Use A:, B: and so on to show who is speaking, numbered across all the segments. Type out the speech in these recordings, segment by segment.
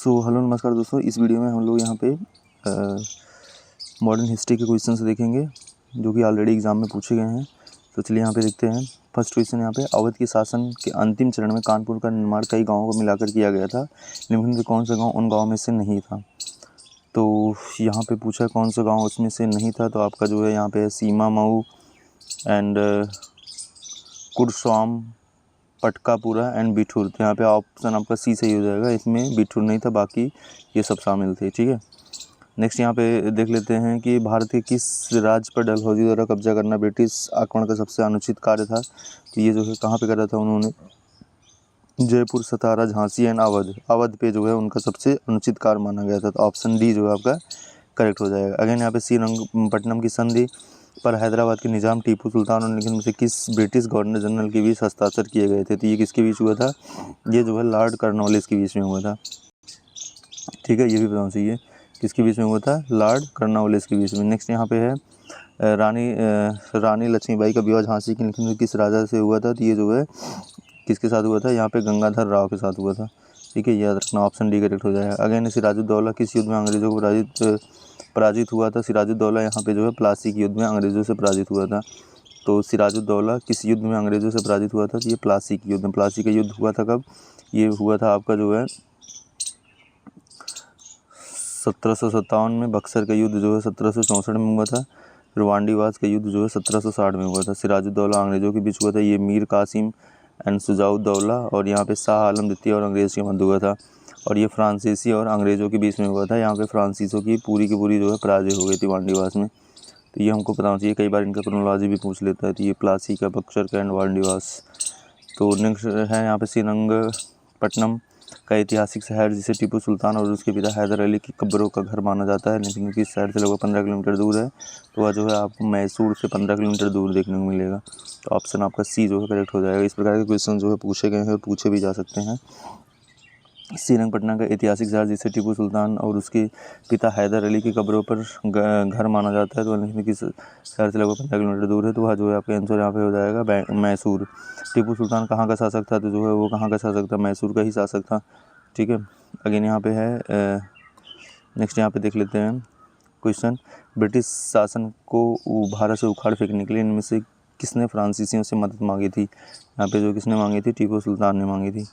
A: Hello नमस्कार दोस्तों, इस वीडियो में हम लोग यहाँ पे मॉडर्न हिस्ट्री के क्वेश्चंस देखेंगे जो कि ऑलरेडी एग्जाम में पूछे गए हैं। तो चलिए यहाँ पे देखते हैं। फर्स्ट क्वेश्चन यहाँ पे, अवध के शासन के अंतिम चरण में कानपुर का निर्माण कई गाँवों को मिलाकर किया गया था, निम्नलिखित में कौन सा गाँव उन गाँव में से नहीं था। तो यहाँ पे पूछा कौन सा गाँव उसमें से नहीं था, तो आपका जो है यहाँ पे सीमा मऊ एंड कुरस्वाम, पटकापुरा एंड बिठूर। तो यहाँ पे ऑप्शन आपका सी सही हो जाएगा, इसमें बिठूर नहीं था, बाकी ये सब शामिल थे। ठीक है, नेक्स्ट यहाँ पे देख लेते हैं कि भारत के किस राज्य पर डलहौजी द्वारा कब्जा करना ब्रिटिश आक्रमण का सबसे अनुचित कार्य था। तो ये जो है कहाँ पे करा था उन्होंने, जयपुर, सतारा, झांसी एंड अवध। अवध पे जो है उनका सबसे अनुचित कार्य माना गया था। तो ऑप्शन डी जो है आपका करेक्ट हो जाएगा। अगेन यहाँ पे श्रीरंगपट्टनम की संधि पर हैदराबाद के निजाम टीपू सुल्तान और निम्नलिखित में से किस ब्रिटिश गवर्नर जनरल के बीच हस्ताक्षर किए गए थे। तो ये किसके बीच हुआ था, ये जो है लॉर्ड कॉर्नवालिस के बीच में हुआ था। ठीक है, ये भी बताना चाहिए किसके बीच में हुआ था, लॉर्ड कॉर्नवालिस के बीच में। नेक्स्ट यहाँ पे है रानी लक्ष्मीबाई का विवाह झांसी के निम्नलिखित में किस राजा से हुआ था। तो ये जो है किसके साथ हुआ था, यहाँ पे गंगाधर राव के साथ हुआ था। ठीक है, याद रखना, ऑप्शन डी करेक्ट हो जाएगा। अगेन सिराजुद्दौला किस युद्ध में अंग्रेजों को पराजित हुआ था। सिराजुद्दौला यहाँ पे जो है प्लासी के युद्ध में अंग्रेजों से पराजित हुआ था। तो सिराजुद्दौला किस युद्ध में अंग्रेजों से पराजित हुआ था, तो ये प्लासी के युद्ध में। प्लासी का युद्ध हुआ था कब, ये हुआ था आपका जो है 1757 में। बक्सर का युद्ध जो है 1764 में हुआ था। फिर वांडीवास का युद्ध जो है 1760 में हुआ था। सिराजुद्दौला अंग्रेजों के बीच हुआ था, ये मीर कासिम एंड शुजाउद्दौला और यहाँ पे शाह आलम द्वितीय और अंग्रेज के मध्य हुआ था। और ये फ्रांसीसी और अंग्रेज़ों के बीच में हुआ था। यहाँ पे फ्रांसीसियों की पूरी जो है पराजय हो गई थी वांडीवास में। तो ये हमको पता होना चाहिए, कई बार इनका क्रोनोलॉजी भी पूछ लेता है। तो ये प्लासी का, बक्सर का एंड वांडीवास। तो नेक्स्ट है यहाँ पे श्रीरंगपट्टनम का ऐतिहासिक शहर जिसे टीपू सुल्तान और उसके पिता हैदर अली की कब्रों का घर माना जाता है, लेकिन किस शहर से लगभग 15 किलोमीटर दूर है। तो वह जो है आपको मैसूर से 15 किलोमीटर दूर देखने को मिलेगा। तो ऑप्शन आपका सी जो है करेक्ट हो जाएगा। इस प्रकार के क्वेश्चन जो है पूछे गए हैं और पूछे भी जा सकते हैं। श्रीरंगपट्टनम का ऐतिहासिक शहर जिसे टीपू सुल्तान और उसके पिता हैदर अली की कब्रों पर घर माना जाता है, तो लिखने की शहर से लगभग 15 किलोमीटर दूर है। तो वह जो है आपका आंसर यहाँ पे हो जाएगा मैसूर। टीपू सुल्तान कहाँ का शासक था, तो जो है वो कहाँ का शासक था, मैसूर का ही शासक था। ठीक है, अगेन यहाँ पे है नेक्स्ट यहाँ पे देख लेते हैं क्वेश्चन, ब्रिटिश शासन को भारत से उखाड़ फेंकने के लिए इनमें से किसने फ्रांसीसियों से मदद मांगी थी। यहाँ पे जो किसने मांगी थी, टीपू सुल्तान ने मांगी थी।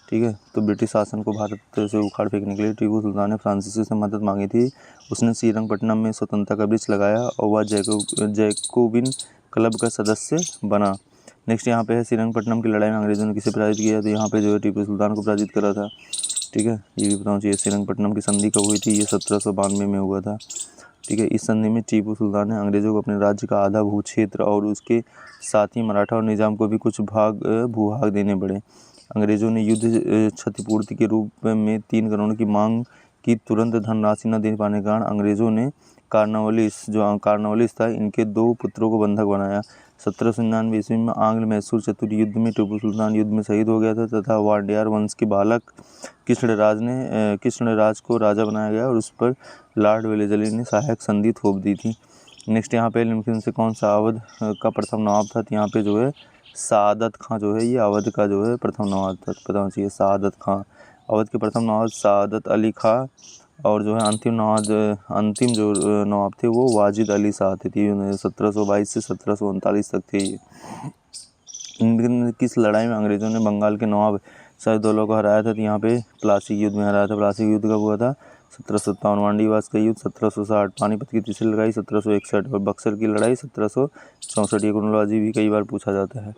A: ठीक है, तो ब्रिटिश शासन को भारत से उखाड़ फेंकने के लिए टीपू सुल्तान ने फ्रांसीसी से मदद मांगी थी। उसने श्रीरंगपट्टनम में स्वतंत्रता का वृक्ष लगाया और वह जैकोबिन क्लब का सदस्य बना। नेक्स्ट यहाँ पे है श्रीरंगपट्टनम की लड़ाई में अंग्रेजों ने किसे पराजित किया, तो यहाँ पे जो है टीपू सुल्तान को पराजित करा था। ठीक है, ये भी बताना चाहिए। श्रीरंगपट्टनम की संधि कब हुई थी, ये 1792 में हुआ था। ठीक है, इस संधि में टीपू सुल्तान ने अंग्रेजों को अपने राज्य का आधा भू क्षेत्र और उसके साथ ही मराठा और निजाम को भी कुछ भूभाग देने पड़े। अंग्रेजों ने युद्ध क्षतिपूर्ति के रूप में 3 करोड़ की मांग की। तुरंत धनराशि न दे पाने के कारण अंग्रेजों ने कॉर्नवालिस था, इनके 2 पुत्रों को बंधक बनाया। 1799 ईस्वी में आंग्ल मैसूर चतुर युद्ध में टीपू सुल्तान युद्ध में शहीद हो गया था तथा वाडियार वंश के बालक कृष्णराज को राजा बनाया गया और उस पर लॉर्ड वेलेस्ली ने सहायक संधि थोप दी थी। नेक्स्ट यहाँ पे निम्नलिखित से कौन सा अवध का प्रथम नवाब था, तो यहाँ पे जो है सादत खां जो है ये अवध का जो है प्रथम नवाब था। पता होना चाहिए सादत खां। अवध के प्रथम नवाब सादत अली खां और जो है अंतिम जो नवाब थे वो वाजिद अली शाह थे। 1722 से 1739 तक थे ये। किस लड़ाई में अंग्रेजों ने बंगाल के नवाब सिराजुद्दौला को हराया था, तो यहाँ पे प्लासी युद्ध में हराया था। प्लासी युद्ध कब हुआ था, 1757। वांडीवास का युद्ध 1760। पानीपत की तीसरी लड़ाई 1761 और बक्सर की लड़ाई 1764। ये क्रोनोलॉजी भी कई बार पूछा जाता है।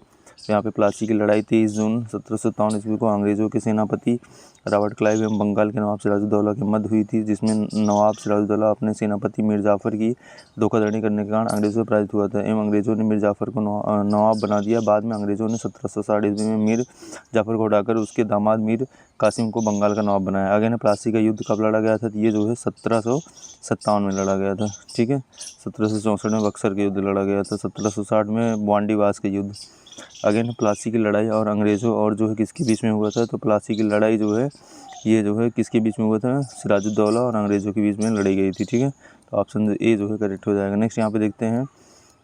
A: यहाँ पे प्लासी की लड़ाई 23 जून 1757 ईस्वी को अंग्रेजों के सेनापति रॉबर्ट क्लाइव एवं बंगाल के नवाब सिराजुद्दौला के मध्य हुई थी, जिसमें नवाब सिराजुद्दौला अपने सेनापति मीर जाफर की धोखाधड़ी करने के कारण अंग्रेजों से पराजित हुआ था एवं अंग्रेजों ने मीर जाफर को नवाब बना दिया। बाद में अंग्रेजों ने 1760 ईस्वी में मीर जाफर को हटाकर उसके दामाद मीर कासिम को बंगाल का नवाब बनाया। आगे प्लासी का युद्ध कब लड़ा गया था, तो ये जो है 1757 में लड़ा गया था। ठीक है, 1764 में बक्सर का युद्ध लड़ा गया था, 1760 में वांडीवास का युद्ध। अगेन प्लासी की लड़ाई और अंग्रेज़ों और जो है किसके बीच में हुआ था, तो प्लासी की लड़ाई जो है ये जो है किसके बीच में हुआ था, सिराजुद्दौला और अंग्रेज़ों के बीच में लड़ी गई थी। ठीक है, तो ऑप्शन ए जो है करेक्ट हो जाएगा। नेक्स्ट यहाँ पे देखते हैं,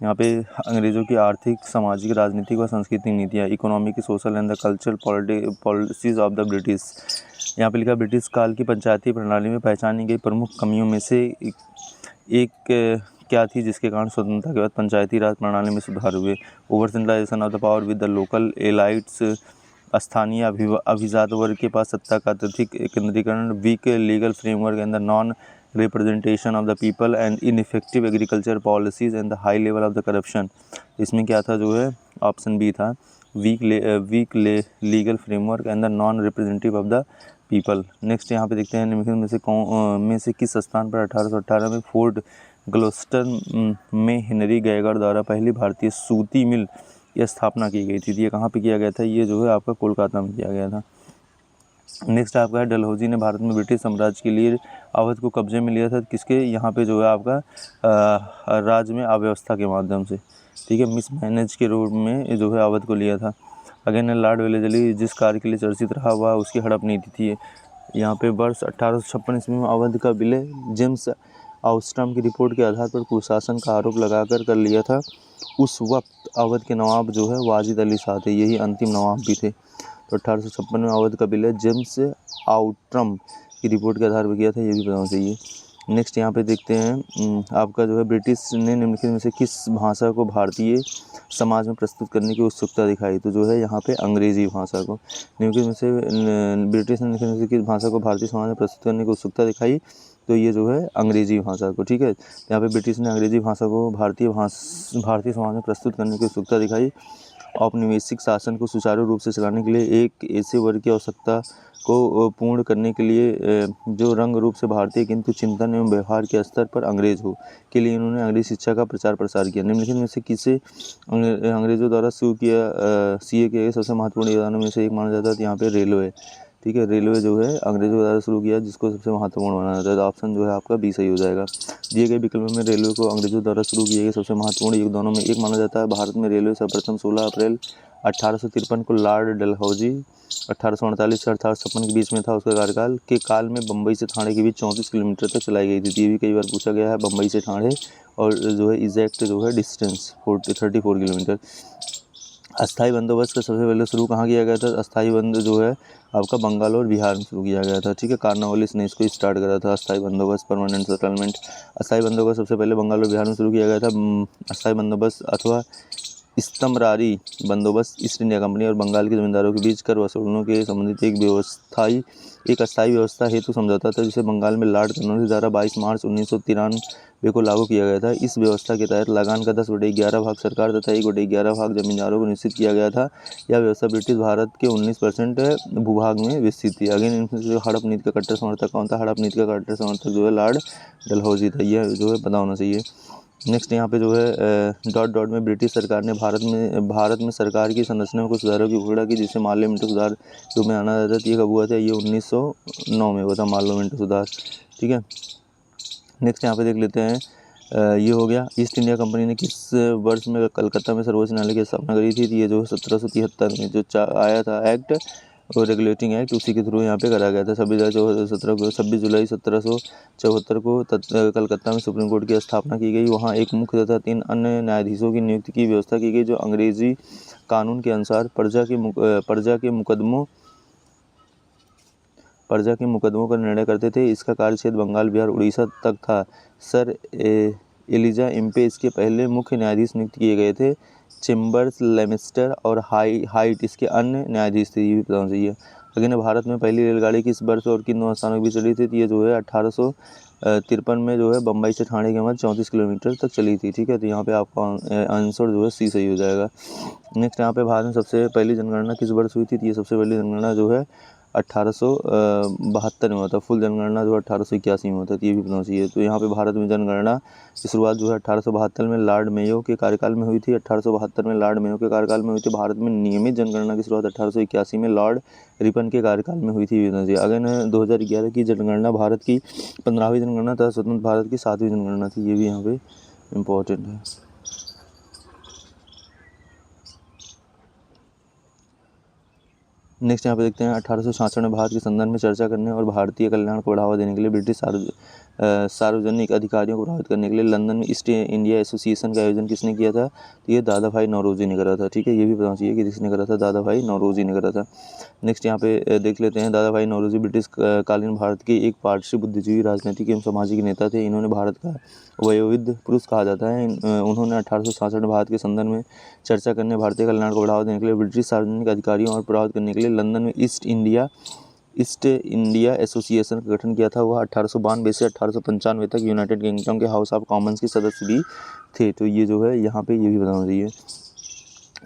A: यहाँ पे अंग्रेज़ों की आर्थिक, सामाजिक, राजनीतिक व सांस्कृतिक नीतियाँ, economic, social and the cultural policies of the British. यहाँ पे लिखा ब्रिटिश काल की पंचायती प्रणाली में पहचानी गई प्रमुख कमियों में से एक क्या थी जिसके कारण स्वतंत्रता के बाद पंचायती राज प्रणाली में सुधार हुए। Over centralization of the power with the local elites, स्थानीय अभिजात वर्ग के पास सत्ता का अत्यधिक केंद्रीकरण, weak legal framework and the non representation of the people and ineffective agriculture policies and the high level of the corruption. इसमें क्या था जो है ऑप्शन बी था, weak legal framework and the non representative of the people. Next यहाँ पे देखते हैं निम्नलिखित में से किस स्थान पर 1818 में फोर्ट ग्लोस्टर में हेनरी गैगर द्वारा पहली भारतीय सूती मिल की स्थापना की गई थी। ये कहाँ पे किया गया था? ये जो है आपका कोलकाता में किया गया था। नेक्स्ट आपका है डलहौजी ने भारत में ब्रिटिश साम्राज्य के लिए अवध को कब्जे में लिया था। किसके? यहाँ पे जो है आपका राज्य में अव्यवस्था के माध्यम से, ठीक है, मिसमैनेज के रूप में जो है अवध को लिया था। अगेन लॉर्ड वेलेस्ली जिस कार्य के लिए चर्चित रहा वह उसकी हड़प नीति थी। यहाँ पे वर्ष 1856 ईस्वी में अवध का विलय जेम्स आउस्ट्रम की रिपोर्ट के आधार पर कुशासन का आरोप लगाकर कर लिया था। उस वक्त अवध के नवाब जो है वाजिद अली शाह थे, यही अंतिम नवाब भी थे। तो 1856 में अवध का विलय जेम्स आउस्ट्रम की रिपोर्ट के आधार पर किया था, ये भी बताना चाहिए। नेक्स्ट यहाँ पे देखते हैं आपका जो है ब्रिटिश ने निम्नलिखित में से किस भाषा को भारतीय समाज में प्रस्तुत करने की उत्सुकता दिखाई? तो जो है यहाँ पे अंग्रेजी भाषा को। निम्नलिखित में से ब्रिटिश ने निम्नलिखित में से किस भाषा को भारतीय समाज में प्रस्तुत करने की उत्सुकता दिखाई? तो ये जो है अंग्रेजी भाषा को, ठीक है। यहाँ पे ब्रिटिश ने अंग्रेजी भाषा को भारतीय समाज में प्रस्तुत करने की उत्सुकता दिखाई। औपनिवेशिक शासन को सुचारू रूप से चलाने के लिए एक ऐसे वर्ग की आवश्यकता को पूर्ण करने के लिए जो रंग रूप से भारतीय किंतु चिंतन एवं व्यवहार के स्तर पर अंग्रेज हो के लिए इन्होंने अंग्रेजी शिक्षा का प्रचार प्रसार किया। निम्नलिखित में से किसे अंग्रेजों द्वारा शुरू किए गए सबसे महत्वपूर्ण योगदानों में से एक माना जाता है? तो यहाँ पे रेलवे, ठीक है, रेलवे जो है अंग्रेजों द्वारा शुरू किया जिसको सबसे महत्वपूर्ण माना जाता है। तो ऑप्शन जो है आपका बी सही हो जाएगा। दिए गए विकल्प में रेलवे को अंग्रेजों द्वारा शुरू किए गए सबसे महत्वपूर्ण योगदानों में एक माना जाता है। भारत में रेलवे सर्वप्रथम 16 अप्रैल 1853 को लॉर्ड डलहौजी 1848 से 1856 के बीच में था। उसका कार्यकाल के काल में बम्बई से ठाणे के बीच 34 किलोमीटर तक चलाई गई थी। ये भी कई बार पूछा गया है, बम्बई से ठाणे और जो है एग्जैक्ट जो है डिस्टेंस 34 किलोमीटर। अस्थाई बंदोबस्त का सबसे पहले शुरू कहाँ किया गया था? अस्थाई बंद जो है आपका बंगाल और बिहार में शुरू किया गया था, ठीक है। कार्नवालिस ने इसको स्टार्ट करा था, अस्थाई बंदोबस्त, परमानेंट सेटलमेंट। अस्थाई बंदोबस्त सबसे पहले बंगाल और बिहार में शुरू किया गया था। अस्थाई बंदोबस्त अथवा इस्तमरारी बंदोबस्त ईस्ट इंडिया कंपनी और बंगाल के जमींदारों के बीच कर वसूलने के संबंधित एक अस्थायी व्यवस्था हेतु समझौता था, जिसे बंगाल में लॉर्ड कर्नवालिस द्वारा 22 मार्च 1993 को लागू किया गया था। इस व्यवस्था के तहत लगान का 10/11 भाग सरकार तथा 1/11 भाग जमींदारों को निश्चित किया गया था। यह व्यवस्था ब्रिटिश भारत के 19% भूभाग में विस्तृत थी। अगेन इनमें से हड़प नीति का कट्टर समर्थक कौन था? हड़प नीति का कट्टर समर्थक जो है लॉर्ड डलहौजी था, यह जो है पता होना चाहिए। नेक्स्ट यहाँ पे जो है डॉट में ब्रिटिश सरकार ने भारत में सरकार की संरचना को सुधारों की घोषणा की, जिसे माल्य मिंटो सुधार रूप में आना जाता है। ये कब हुआ था? ये 1909 में हुआ था माल्य मिंटो सुधार, ठीक है। नेक्स्ट यहाँ पे देख लेते हैं, ये हो गया। ईस्ट इंडिया कंपनी ने किस वर्ष में कलकत्ता में सर्वोच्च न्यायालय की स्थापना करी थी? ये जो 1773 में जो आया था एक्ट और रेगुलेटिंग एक्ट, उसी के थ्रू यहाँ पे करा गया था। 26 जुलाई 1774 को कलकत्ता में सुप्रीम कोर्ट की स्थापना की गई। वहाँ एक मुख्य तथा 3 अन्य न्यायाधीशों की नियुक्ति की व्यवस्था की गई, जो अंग्रेजी कानून के अनुसार प्रजा के मुकदमों का निर्णय करते थे। इसका कार्यक्षेत्र बंगाल, बिहार, उड़ीसा तक था। सर एलिजा इम्पे इसके पहले मुख्य न्यायाधीश नियुक्त किए गए थे। चेम्बर्स, लेमिस्टर और हाइट इसके अन्य न्यायाधीश थे, ये भी बताना चाहिए। अगेन भारत में पहली रेलगाड़ी किस वर्ष और किन 2 स्थानों के बीच चली थी? ये जो है 1853 में जो है बम्बई से ठाणे के मध्य 34 किलोमीटर तक चली थी, ठीक है। तो यहाँ पे आपका आंसर जो है सी सही हो जाएगा। नेक्स्ट यहाँ पे भारत में सबसे पहली जनगणना किस वर्ष हुई थी? ये सबसे पहली जनगणना जो है 1872 में हुआ था। फुल जनगणना जो है 1881 में हुआ था, ये भी बताना चाहिए। तो यहाँ पे भारत में जनगणना की शुरुआत जो है 1872 में लॉर्ड मेयो के कार्यकाल में हुई थी। 1872 में लॉर्ड मेयो के कार्यकाल में हुई थी। भारत में नियमित जनगणना की शुरुआत 1881 में लॉर्ड रिपन के कार्यकाल में हुई थी, बताना चाहिए। अगेन 2011 की जनगणना भारत की 15वीं जनगणना तथा स्वतंत्र भारत की 7वीं जनगणना थी, ये भी यहाँ पे इम्पोर्टेंट है। नेक्स्ट यहाँ पे देखते हैं 1866 में भारत के संदर्भ में चर्चा करने और भारतीय कल्याण को बढ़ावा देने के लिए ब्रिटिश सार्वजनिक अधिकारियों को प्रभावित करने के लिए लंदन में ईस्ट इंडिया एसोसिएशन का आयोजन किसने किया था? तो ये दादा भाई नौरोजी ने करा था, ठीक है। ये भी बताना चाहिए कि किसने करा था? दादा भाई नौरोजी ने करा था। नेक्स्ट यहाँ पे देख लेते हैं, दादा भाई नौरोजी ब्रिटिश कालीन भारत के एक पारसी बुद्धिजीवी, राजनीतिक एवं सामाजिक नेता थे। इन्होंने भारत का वयोवृद्ध पुरुष कहा जाता है। उन्होंने 1866 में भारत के संदर्भ में चर्चा करने, भारतीय कल्याण को बढ़ावा देने के लिए ब्रिटिश सार्वजनिक अधिकारियों और प्रभावित करने के लिए लंदन में ईस्ट इंडिया एसोसिएशन का गठन किया था। वह 1892 से 1895 तक यूनाइटेड किंगडम के हाउस ऑफ कॉमन्स के सदस्य भी थे। तो ये जो है यहाँ पे ये भी बताना चाहिए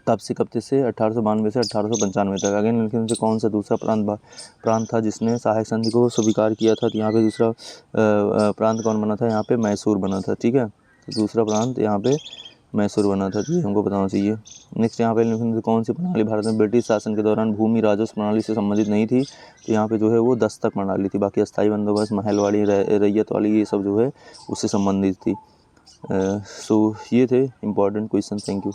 A: कब से 1892 से 1895 तक। आगे निम्नलिखित में से कौन सा दूसरा प्रांत था जिसने सहायक संधि को स्वीकार किया था? तो यहाँ पे दूसरा प्रांत कौन बना था? यहाँ पे मैसूर बना था। ठीक है, तो दूसरा प्रांत यहाँ पे मैसूर बना था। ये हमको बताना चाहिए। नेक्स्ट यहाँ पे निम्नलिखित में से कौन सी प्रणाली भारत में ब्रिटिश शासन के दौरान भूमि राजस्व प्रणाली से संबंधित नहीं थी? तो यहाँ पे जो है वो दस्तक प्रणाली थी। बाकी अस्थायी बंदोबस्त, महलवाड़ी, रैयत वाली, ये सब जो है उससे संबंधित थी। सो ये थे इम्पॉर्टेंट क्वेश्चन। Thank you.